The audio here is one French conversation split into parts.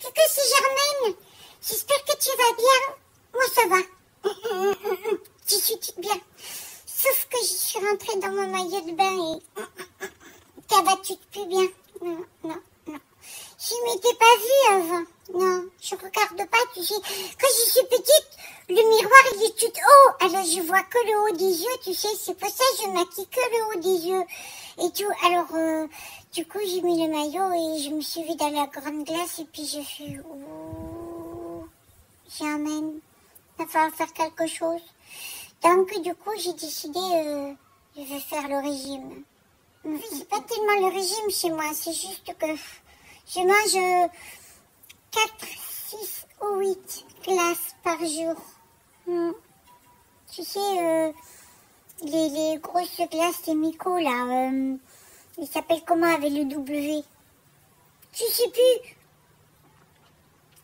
Coucou, c'est Germaine. J'espère que tu vas bien. Moi, ça va. Je suis toute bien. Sauf que je suis rentrée dans mon maillot de bain et ça va toute plus bien. Non, non, non. Je ne m'étais pas vue avant. Non, je regarde pas, tu sais. Quand je suis petite, le miroir, il est tout haut. Alors, je vois que le haut des yeux, tu sais. C'est pour ça que je maquille que le haut des yeux. Et tout. Alors, du coup, j'ai mis le maillot et je me suis vue dans la grande glace. Et puis, j'ai fait... Oh, Germaine, il va falloir faire quelque chose. Donc, du coup, j'ai décidé... je vais faire le régime. C'est pas tellement le régime chez moi. C'est juste que je mange 4, 6 ou 8 glaces par jour. Tu sais, les grosses glaces, les Miko, là, ils s'appellent comment avec le W? Je sais plus.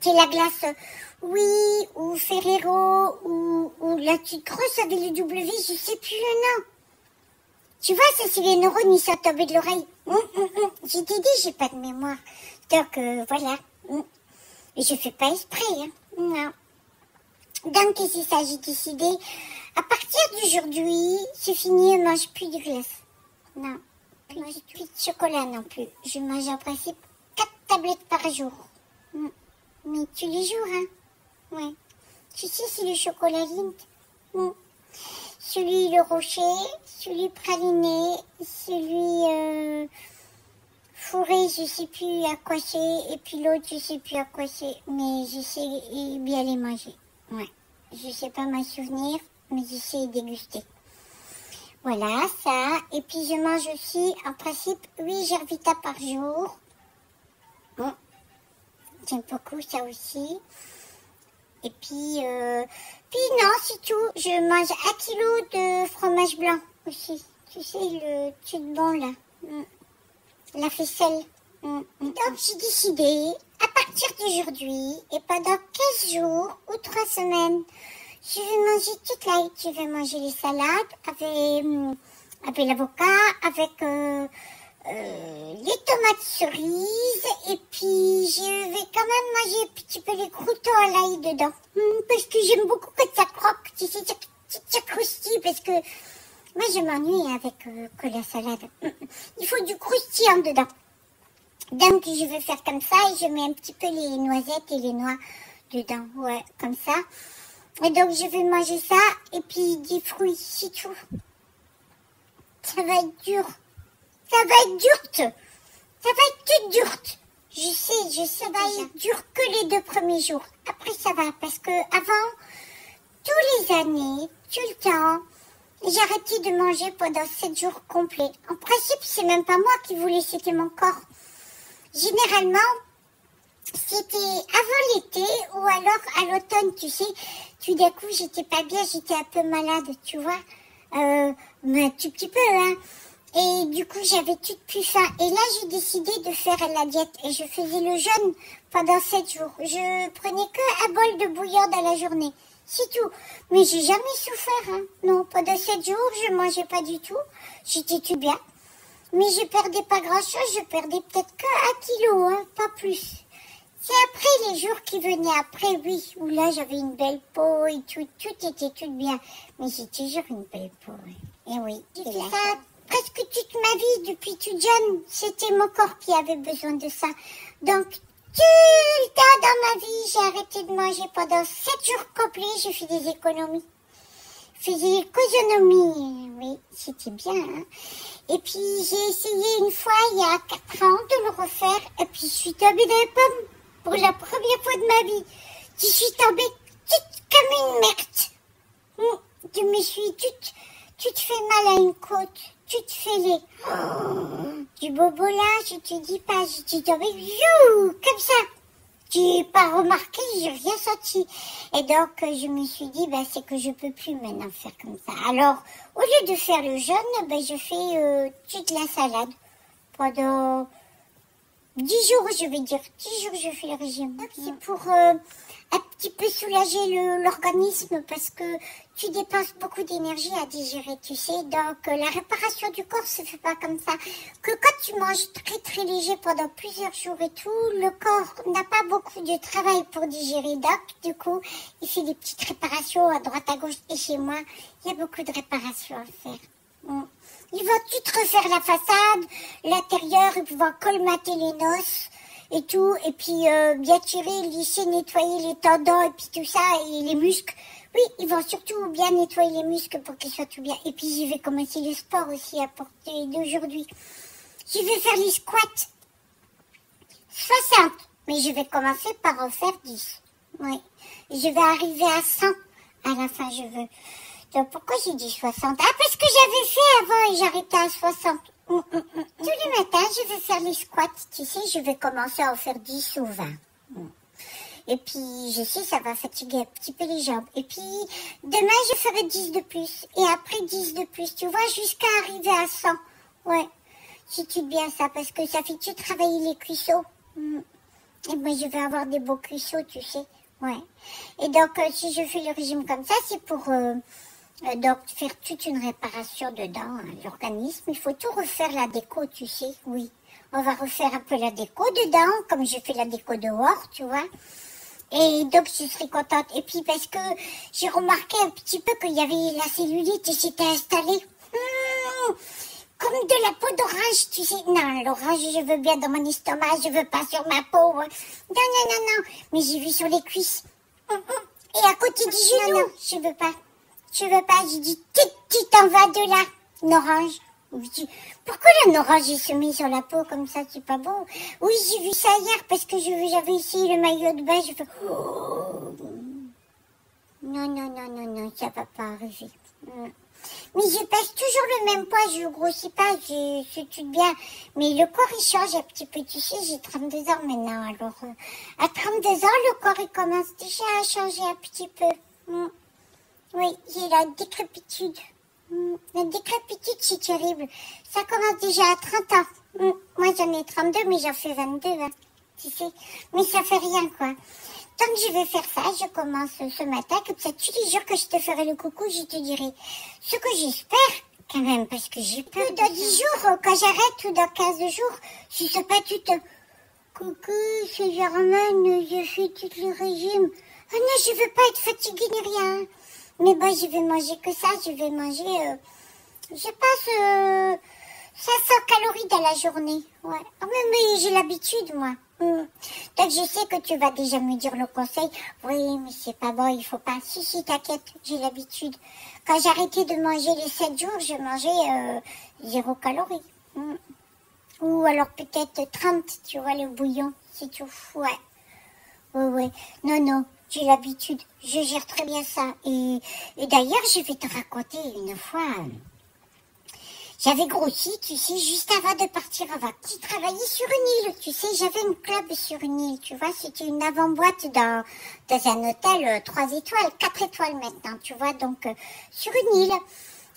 C'est la glace Oui ou Ferrero ou la petite grosse avec le W, je sais plus le nom. Tu vois, ça c'est les neurones, ils sont tombés de l'oreille. J'ai dit, j'ai pas de mémoire. Donc, voilà. Et je fais pas esprit, hein. Non. Donc, c'est ça, j'ai décidé. À partir d'aujourd'hui, c'est fini, je mange plus de glace. Non. Je mange plus de chocolat non plus. Je mange en principe 4 tablettes par jour. Mais tous les jours, hein. Ouais. Tu sais, c'est le chocolat Lindt. Celui le rocher, celui praliné, celui fourré, je sais plus à quoi c'est, et puis l'autre, je sais plus à quoi c'est, mais j'essaie bien les manger. Ouais. Je sais pas m'en souvenir, mais j'essaie de déguster. Voilà, ça. Et puis je mange aussi, en principe, 8 Gervita par jour. J'aime beaucoup ça aussi. Et puis non, c'est tout. Je mange 1 kilo de fromage blanc aussi. Tu sais, le truc bon là. La faisselle. Donc j'ai décidé, à partir d'aujourd'hui, et pendant 15 jours ou 3 semaines, je vais manger toute light. Je vais manger les salades avec l'avocat, avec les tomates cerises, et puis je vais quand même manger un petit peu les croûtons à l'ail dedans. Parce que j'aime beaucoup que ça croque, tu sais, ça croustille, parce que moi je m'ennuie avec que la salade. Il faut du croustillant dedans. Donc je vais faire comme ça, et je mets un petit peu les noisettes et les noix dedans, ouais, comme ça. Et donc je vais manger ça, et puis des fruits, c'est tout. Ça va être dur. Ça va être dur. Ça va être toute dure. Je sais, ça va être dur que les 2 premiers jours. Après, ça va, parce que avant, tous les années, tout le temps, j'ai arrêté de manger pendant 7 jours complets. En principe, c'est même pas moi qui voulais, c'était mon corps. Généralement, c'était avant l'été ou alors à l'automne, tu sais. Tout d'un coup, j'étais pas bien, j'étais un peu malade, tu vois. Mais un tout petit peu, hein. Et du coup, j'avais toute plus faim. Et là, j'ai décidé de faire la diète. Et je faisais le jeûne pendant 7 jours. Je prenais que un bol de bouillon dans la journée. C'est tout. Mais j'ai jamais souffert, hein. Non, pendant 7 jours, je mangeais pas du tout. J'étais tout bien. Mais je perdais pas grand-chose. Je perdais peut-être que 1 kilo, hein. Pas plus. C'est après les jours qui venaient après, oui. Où là, j'avais une belle peau et tout. Tout était tout bien. Mais j'ai toujours une belle peau. Hein. Et oui. J'ai fait ça presque toute ma vie, depuis toute jeune. C'était mon corps qui avait besoin de ça. Donc, tout le temps dans ma vie, j'ai arrêté de manger pendant 7 jours complets. J'ai fait des économies. Je faisais des économies. Oui, c'était bien. Hein. Et puis, j'ai essayé une fois, il y a 4 ans, de le refaire. Et puis, je suis tombée dans les pommes pour la première fois de ma vie. Je suis tombée toute comme une merde. Je me suis toute... Tu te fais mal à une côte. Tu te fais du bobo là, je te dis pas, je suis tombée comme ça. J'ai pas remarqué, j'ai rien senti. Et donc, je me suis dit, c'est que je peux plus maintenant faire comme ça. Alors, au lieu de faire le jeûne, je fais toute la salade pendant 10 jours, je vais dire. 10 jours, je fais le régime. C'est pour un petit peu soulager l'organisme parce que tu dépenses beaucoup d'énergie à digérer, tu sais. Donc, la réparation du corps se fait pas comme ça. Que quand tu manges très très léger pendant plusieurs jours et tout, le corps n'a pas beaucoup de travail pour digérer. Donc, du coup, il fait des petites réparations à droite à gauche. Et chez moi, il y a beaucoup de réparations à faire. Ils vont tout refaire la façade, l'intérieur, ils vont colmater les noces et tout, et puis bien tirer, lisser, nettoyer les tendons et puis tout ça, et les muscles. Oui, ils vont surtout bien nettoyer les muscles pour qu'ils soient tout bien. Et puis je vais commencer le sport aussi à partir d'aujourd'hui. Je vais faire les squats. 60, mais je vais commencer par en faire 10. Oui, je vais arriver à 100 à la fin, je veux. Donc pourquoi j'ai dit 60? Ah, parce que j'avais fait avant et j'arrêtais à 60. Tous les matins, je vais faire les squats. Tu sais, je vais commencer à en faire 10 ou 20. Et puis, je sais, ça va fatiguer un petit peu les jambes. Et puis, demain, je ferai 10 de plus. Et après 10 de plus, tu vois, jusqu'à arriver à 100. Ouais, j'étudie bien ça parce que ça fait-tu travailler les cuisseaux. Et moi, je vais avoir des beaux cuisseaux, tu sais. Ouais. Et donc, si je fais le régime comme ça, c'est pour... donc, faire toute une réparation dedans, hein, l'organisme. Il faut tout refaire la déco, tu sais, oui. On va refaire un peu la déco dedans, comme je fais la déco dehors, tu vois. Et donc, je serai contente. Et puis, parce que j'ai remarqué un petit peu qu'il y avait la cellulite et s'était installée. Comme de la peau d'orange, tu sais. Non, l'orange, je veux bien dans mon estomac, je veux pas sur ma peau. Non, non, non, non. Mais j'ai vu sur les cuisses. Et à côté du genou. Non, non, je veux pas. Je veux pas, j'ai dit, tu t'en vas de là, une orange. Je dis, pourquoi la orange se met sur la peau comme ça, c'est pas beau. Oui, j'ai vu ça hier parce que j'avais essayé le maillot de bain, je fais, oh. Non, non, non, non, non, ça va pas arriver. Mais je pèse toujours le même poids, je grossis pas, je tue bien. Mais le corps, il change un petit peu, tu sais, j'ai 32 ans maintenant, alors à 32 ans, le corps, il commence déjà à changer un petit peu. Oui, j'ai la décrépitude. La décrépitude, c'est terrible. Ça commence déjà à 30 ans. Moi, j'en ai 32, mais j'en fais 22, hein, tu sais. Mais ça fait rien, quoi. Tant que je vais faire ça, je commence ce matin, comme ça, tous les jours que je te ferai le coucou, je te dirai ce que j'espère, quand même, parce que j'ai peur. Dans 10 jours, quand j'arrête, ou dans 15 jours, si c'est pas tout... Coucou, c'est Germaine, je fais tout le régime. Ah non, je veux pas être fatiguée ni rien. Mais bon, je vais manger que ça. Je vais manger, je passe 500 calories dans la journée. Ouais. Oh, mais j'ai l'habitude, moi. Donc, je sais que tu vas déjà me dire le conseil. Oui, mais c'est pas bon, il faut pas. Si, t'inquiète, j'ai l'habitude. Quand j'arrêtais de manger les 7 jours, je mangeais 0 calories. Ou alors peut-être 30, tu vois, le bouillon, c'est tout. Ouais. Ouais. Non, j'ai l'habitude. Je gère très bien ça. Et d'ailleurs, je vais te raconter une fois. J'avais grossi, tu sais, juste avant de partir en vacances. J'ai travaillé sur une île, tu sais, j'avais une club sur une île, tu vois. C'était une avant-boîte dans un hôtel 3 étoiles, 4 étoiles maintenant, tu vois. Donc, sur une île.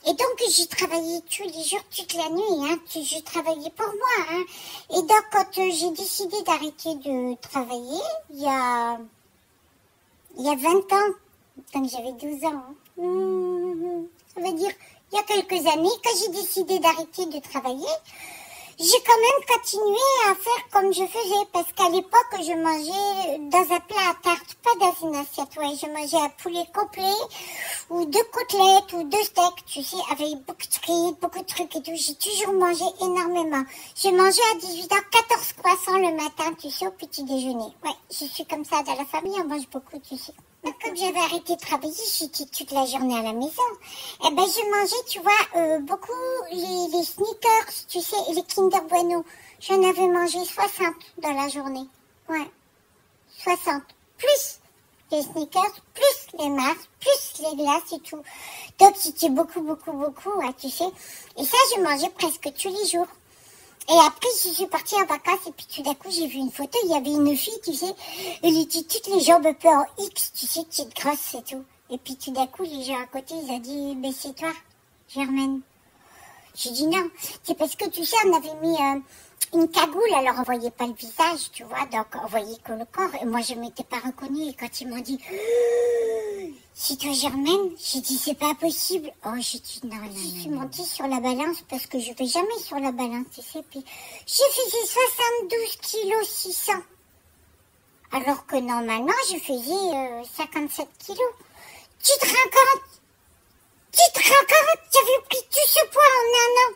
Et donc, j'ai travaillé tous les jours, toute la nuit, hein. Je travaillais pour moi, hein. Et donc, quand j'ai décidé d'arrêter de travailler, il y a 20 ans, donc j'avais 12 ans, hein. Ça veut dire, il y a quelques années, quand j'ai décidé d'arrêter de travailler, j'ai quand même continué à faire comme je faisais, parce qu'à l'époque, je mangeais dans un plat à tarte, pas dans une assiette, ouais, je mangeais un poulet complet, ou 2 côtelettes, ou 2 steaks, tu sais, avec beaucoup de frites, beaucoup de trucs et tout, j'ai toujours mangé énormément. J'ai mangé à 18 ans 14 croissants le matin, tu sais, au petit déjeuner. Ouais, je suis comme ça, dans la famille, on mange beaucoup, tu sais. Donc, comme j'avais arrêté de travailler, j'étais toute la journée à la maison. Eh ben, je mangeais, tu vois, beaucoup les Snickers, tu sais, et les Kinder Bueno. J'en avais mangé 60 dans la journée. Ouais, 60. Plus les Snickers, plus les Mars, plus les glaces et tout. Donc, c'était beaucoup, hein, tu sais. Et ça, je mangeais presque tous les jours. Et après, je suis partie en vacances et puis tout d'un coup, j'ai vu une photo. Il y avait une fille, tu sais, elle était toutes les jambes un peu en X, tu sais, petite grosse et tout. Et puis tout d'un coup, les gens à côté, ils ont dit, mais c'est toi, Germaine. J'ai dit non, c'est parce que tu sais, on avait mis une cagoule, alors on voyait pas le visage, tu vois, donc on voyait que le corps. Et moi, je m'étais pas reconnue. Et quand ils m'ont dit, c'est toi Germaine, j'ai dit, c'est pas possible. Oh, j'ai dit, non. Je suis montée sur la balance parce que je vais jamais sur la balance, tu sais. Puis j'ai fait 72 kilos 600. Alors que normalement, je faisais 57 kilos. Tu te rends compte? J'avais pris tout ce poids en un an.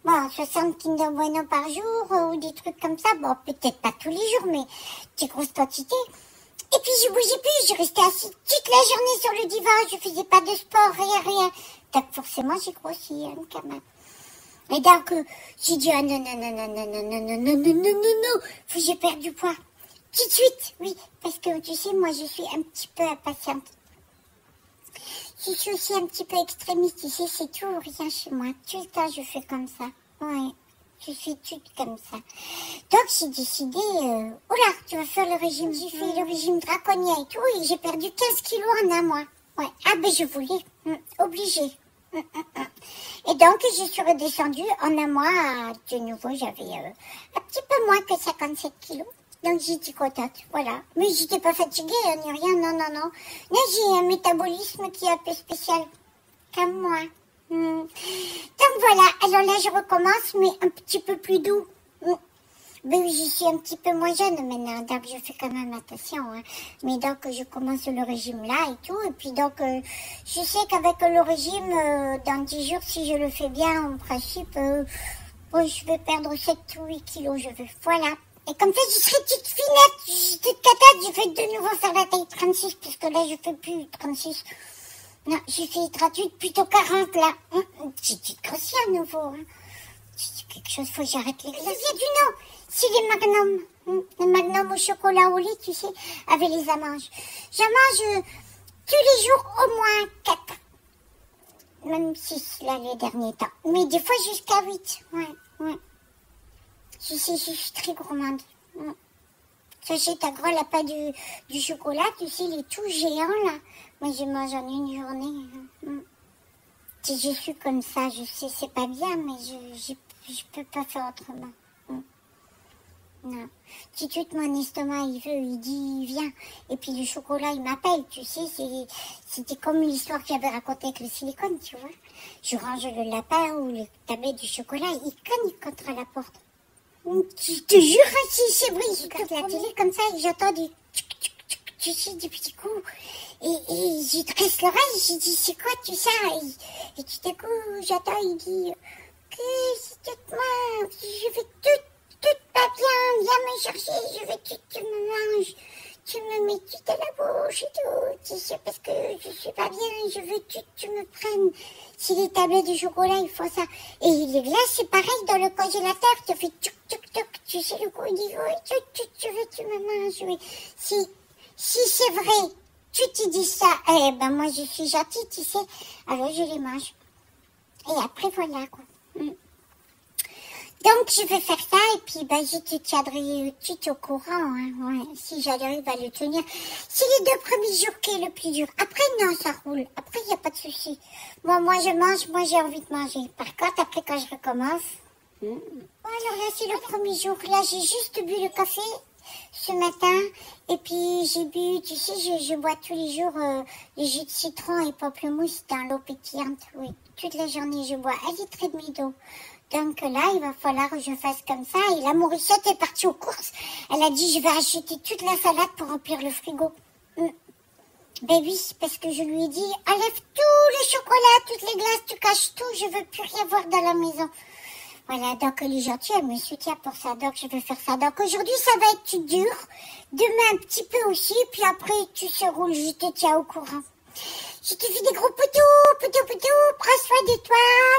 Bon, 60 Kinder Bueno par jour ou des trucs comme ça. Bon, peut-être pas tous les jours, mais des grosses quantités. Et puis je bougeais plus, je restais assise toute la journée sur le divan. Je faisais pas de sport, rien. Donc forcément, j'ai grossi quand même. Et donc, j'ai dit, ah non, faut que je perde du poids. Tout de suite, oui, parce que tu sais, moi je suis un petit peu impatiente. Je suis aussi un petit peu extrémiste, tu sais, c'est tout ou rien chez moi. Tout le temps, je fais comme ça. Ouais, je suis toute comme ça. Donc, j'ai décidé, oula, tu vas faire le régime. J'ai fait le régime draconien et tout, et j'ai perdu 15 kilos en un mois. Ouais, ah ben je voulais, obligée. Et donc, je suis redescendue en un mois, de nouveau, j'avais un petit peu moins que 57 kilos. Donc j'étais contente, voilà. Mais j'étais pas fatiguée, ni rien, non. Mais j'ai un métabolisme qui est un peu spécial, comme moi. Donc voilà, alors là je recommence, mais un petit peu plus doux. Ben oui, je suis un petit peu moins jeune maintenant, donc je fais quand même attention. Hein. Mais donc je commence le régime là et tout. Et puis donc je sais qu'avec le régime, dans 10 jours, si je le fais bien, en principe, je vais perdre 7 ou 8 kilos, voilà. Et comme ça, je serai toute finette, je suis toute catate, je vais de nouveau faire la taille 36, parce que là, je fais plus 36. Non, j'ai fait 38, plutôt 40, là. J'ai dû grossi à nouveau. Hein. Quelque chose, faut que j'arrête les glaces. Il y a du nom, c'est les magnums. Les magnums au chocolat au lait, tu sais, avec les amanges. J'en mange tous les jours au moins 4. Même 6, là, les derniers temps. Mais des fois, jusqu'à 8. Ouais. Je sais, je suis très gourmande. Sachez, ta grand lapin du chocolat, tu sais, il est tout géant, là. Moi, je mange en une journée. Je suis comme ça, je sais, c'est pas bien, mais je peux pas faire autrement. Non. Si tout mon estomac, il dit, viens. Et puis le chocolat, il m'appelle, tu sais, c'était comme l'histoire que j'avais racontée avec le silicone, tu vois. Je range le lapin ou le tablette du chocolat, il cogne contre la porte. Je te jure, si c'est vrai, je regarde la télé comme ça et j'entends du tu sais, des petits coups. Et j'y tresse l'oreille, j'ai dit, c'est quoi tout ça? Et tout à coup, j'entends, il dit, que c'est toute moi, je vais tout pas bien, viens me chercher, je vais tout, tu me manges. Tu me mets tout à la bouche et tout, tu sais, parce que je suis pas bien, je veux tout, tu me prennes. Si les tablettes de chocolat, il faut ça. Et les glaces, c'est pareil, dans le congélateur, tu fais tchouk, tchouk, tchouk, tu sais, le coup, il dit, oui, tu veux, tu me manges, oui. Si c'est vrai, tu te dis ça, ben moi, je suis gentille, tu sais, alors je les mange. Et après, voilà, quoi. Donc, je vais faire ça et puis je te tiendrai tout au courant. Hein, si j'arrive à le tenir. C'est les 2 premiers jours qui est le plus dur. Après, non, ça roule. Après, il n'y a pas de souci. Bon, moi, je mange. Moi, j'ai envie de manger. Par contre, après, quand je recommence... Alors là, c'est le premier jour. Là, j'ai juste bu le café ce matin. Et puis, j'ai bu... Tu sais, je bois tous les jours les jus de citron et pamplemousse dans l'eau pétillante. Oui, toute la journée, je bois 1,5 litre d'eau. Donc là, il va falloir que je fasse comme ça. Et la Morissette est partie aux courses. Elle a dit, je vais acheter toute la salade pour remplir le frigo. Ben oui, parce que je lui ai dit, enlève tous les chocolats, toutes les glaces, tu caches tout, je veux plus rien voir dans la maison. Voilà, donc elle est gentille, elle me soutient pour ça, donc je vais faire ça. Donc aujourd'hui, ça va être dur. Demain, un petit peu aussi, puis après, tu se roules, je te tiens au courant. Je te fais des gros poutous, prends soin de toi,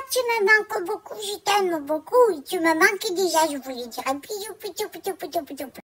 tu me manques beaucoup, je t'aime beaucoup, et tu me manques déjà, je voulais dire un bisou, poutou.